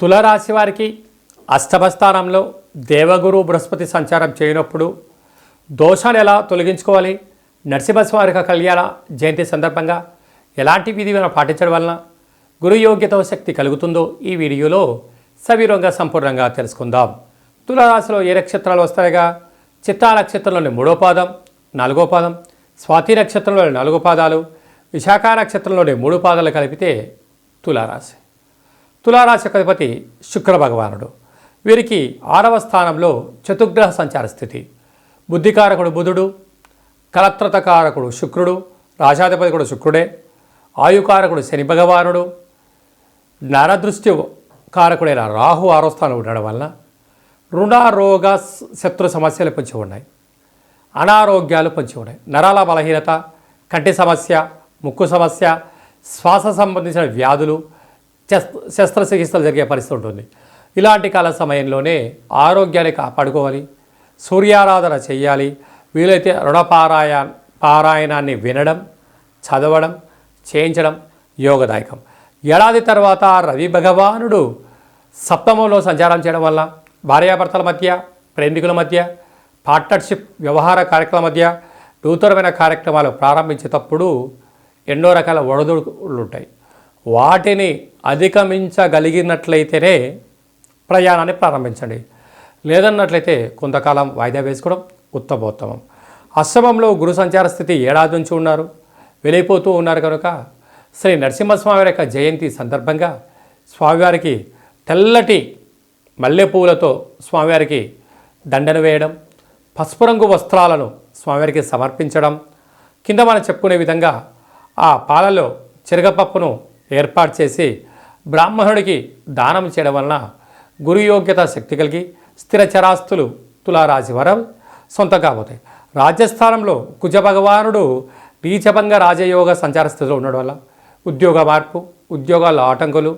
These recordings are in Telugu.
తులారాశి వారికి అష్టమ స్థానంలో దేవగురు బృహస్పతి సంచారం చేయనప్పుడు దోషాలు ఎలా తొలగించుకోవాలి, నరసింహస్వామి కళ్యాణ జయంతి సందర్భంగా ఎలాంటి విధి పాటించడం వలన గురు యోగ్యత శక్తి కలుగుతుందో ఈ వీడియోలో సవివరంగా సంపూర్ణంగా తెలుసుకుందాం. తులారాశిలో ఏ నక్షత్రాలు వస్తాయిగా? చిత్తా నక్షత్రంలోని 3వ పాదం, 4వ పాదం, స్వాతి నక్షత్రంలోని 4 పాదాలు, విశాఖ నక్షత్రంలోని 3 పాదాలు కలిపితే తులారాశి. తులారాశి అధిపతి శుక్ర భగవానుడు. వీరికి 6వ స్థానంలో చతుర్గ్రహ సంచార స్థితి. బుద్ధికారకుడు బుధుడు, కలత్రతకారకుడు శుక్రుడు, రాశాధిపతి కూడా శుక్రుడే, ఆయుకారకుడు శని భగవానుడు, నరదృష్టి కారకుడైన రాహు 6వ స్థానం ఉండడం వలన రుణ రోగ శత్రు సమస్యలు పొంచి ఉన్నాయి, అనారోగ్యాలు పొంచి ఉన్నాయి. నరాల బలహీనత, కంటి సమస్య, ముక్కు సమస్య, శ్వాస సంబంధించిన వ్యాధులు, శస్త్రచికిత్సలు జరిగే పరిస్థితి ఉంటుంది. ఇలాంటి కాల సమయంలోనే ఆరోగ్యాన్ని కాపాడుకోవాలి, సూర్యారాధన చేయాలి. వీలైతే పారాయణాన్ని వినడం, చదవడం, చేయించడం యోగదాయకం. ఏడాది తర్వాత రవి భగవానుడు సప్తమంలో సంచారం చేయడం వల్ల భార్యాభర్తల మధ్య, ప్రేమికుల మధ్య, పార్ట్నర్షిప్ వ్యవహార కార్యక్రమాల మధ్య నూతనమైన కార్యక్రమాలు ప్రారంభించేటప్పుడు ఎన్నో రకాల ఒడిదుడుకులు ఉంటాయి. వాటిని అధిగమించగలిగినట్లయితేనే ప్రయాణాన్ని ప్రారంభించండి. లేదన్నట్లయితే కొంతకాలం వాయిదా వేసుకోవడం ఉత్తమోత్తమం. అష్టమంలో గురు సంచార స్థితి ఏడాది నుంచి వెళ్ళిపోతూ ఉన్నారు కనుక శ్రీ నరసింహస్వామి యొక్క జయంతి సందర్భంగా స్వామివారికి తెల్లటి మల్లెపూలతో స్వామివారికి దండను వేయడం, పసుపు రంగు వస్త్రాలను స్వామివారికి సమర్పించడం, కింద మనం చెప్పుకునే విధంగా ఆ పాలలో చిరగపప్పును ఏర్పాటు చేసి బ్రాహ్మణుడికి దానం చేయడం వలన గురు యోగ్యత శక్తి కలిగి స్థిర చరాస్తులు తులారాశి వారు సొంతం కాబోతాయి. రాజస్థానంలో కుజ భగవానుడు నీచభంగ రాజయోగ సంచార స్థితిలో ఉండడం వల్ల ఉద్యోగ మార్పు, ఉద్యోగాల ఆటంకులు,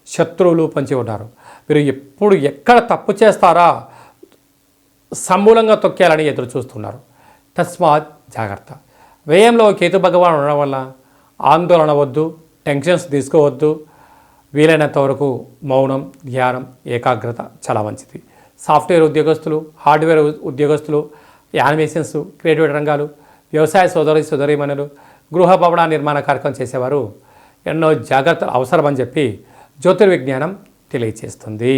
శత్రువులు పొంచి ఉన్నారు. మీరు ఎప్పుడు ఎక్కడ తప్పు చేస్తారా సమూలంగా తొక్కేయాలని ఎదురు చూస్తున్నారు. తస్మాత్ జాగ్రత్త. వ్యయంలో కేతు భగవాన్ ఉండడం వల్ల ఆందోళన వద్దు, టెన్షన్స్ తీసుకోవద్దు. వీలైనంత వరకు మౌనం, ధ్యానం, ఏకాగ్రత చాలా మంచిది. సాఫ్ట్వేర్ ఉద్యోగస్తులు, హార్డ్వేర్ ఉద్యోగస్తులు, యానిమేషన్స్, క్రియేటివ్ రంగాలు, వ్యవసాయ సోదరీమణులు, గృహ భవన నిర్మాణ కార్యక్రమం చేసేవారు ఎన్నో జాగ్రత్తలు అవసరమని చెప్పి జ్యోతిర్విజ్ఞానం తెలియజేస్తుంది.